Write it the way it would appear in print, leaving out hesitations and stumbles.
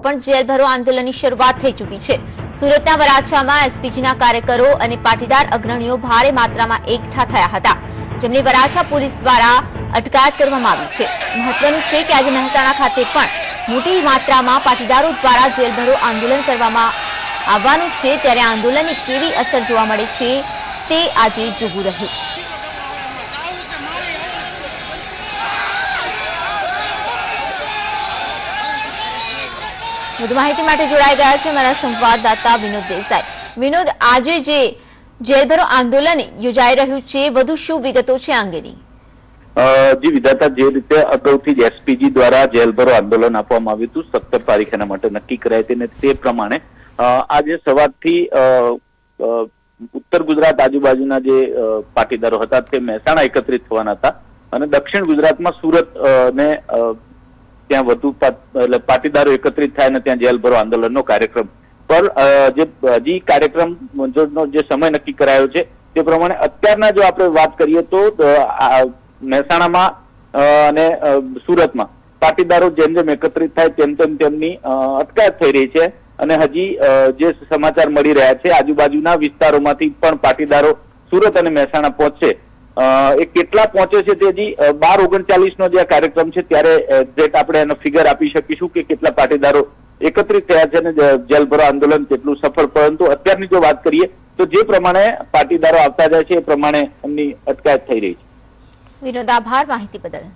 પણ જેલભરો આંદોલનની શરૂઆત થઈ ચૂકી છે। સુરતના વરાછામાં એસપીજીના કાર્યકરો અને પાટીદાર અગ્રણીઓ ભારે માત્રામાં એકઠા થયા હતા, જેમની વરાછા પોલીસ દ્વારા અટકાયત કરવામાં આવી છે। મહત્વનું છે કે આજે મહેસાણા ખાતે પણ મોટી માત્રામાં પાટીદારો દ્વારા જેલભરો આંદોલન કરવામાં આવવાનું છે, ત્યારે આંદોલનની કેવી અસર જોવા મળે છે તે આજે જોવું રહ્યું। વધુ માહિતી માટે જોડાઈ ગયા છે મારા સંવાદદાતા વિનોદ દેસાઈ। વિનોદ, આજે જે જેલભરો આંદોલન યોજાઈ રહ્યું છે, વધુ શું વિગતો છે આ અંગેની? જી વિધાતા, જે રીતે અગાઉથી જ એસપીજી દ્વારા જેલભરો આંદોલન આપવામાં આવ્યું હતું 17 તારીખના માટે નક્કી કરાય તે પ્રમાણે આજે સવારથી ઉત્તર ગુજરાત આજુબાજુના જે પાટીદારો હતા તે મહેસાણા એકત્રિત થવાના હતા અને દક્ષિણ ગુજરાતમાં સુરત ને ત્યાં વધુ એટલે પાટીદારો એકત્રિત થાય અને ત્યાં જેલભરો આંદોલનનો કાર્યક્રમ પર જે હજી કાર્યક્રમ જે સમય નક્કી કરાયો છે તે પ્રમાણે અત્યારના જો આપણે વાત કરીએ તો મહેસાણામાં અને સુરતમાં પાટીદારો જેમ જેમ એકત્રિત થાય તેમ તેમ તેમની અટકાયત થઈ રહી છે અને હજી જે સમાચાર મળી રહ્યા છે આજુબાજુના વિસ્તારોમાંથી પણ પાટીદારો સુરત અને મહેસાણા પહોંચશે। એ કેટલા પહોંચે છે તે હજી 12:39 જે કાર્યક્રમ છે ત્યારે એક્ઝેક્ટ આપણે એનો ફિગર આપી શકીશું કે કેટલા પાટીદારો એકત્રિત થયા છે અને જેલભરો આંદોલન કેટલું સફળ। પરંતુ અત્યારની જો વાત કરીએ તો જે પ્રમાણે પાટીદારો આવતા જાય છે એ પ્રમાણે એમની અટકાયત થઈ રહી છે। વિનોદ, આભાર માહિતી બદલ।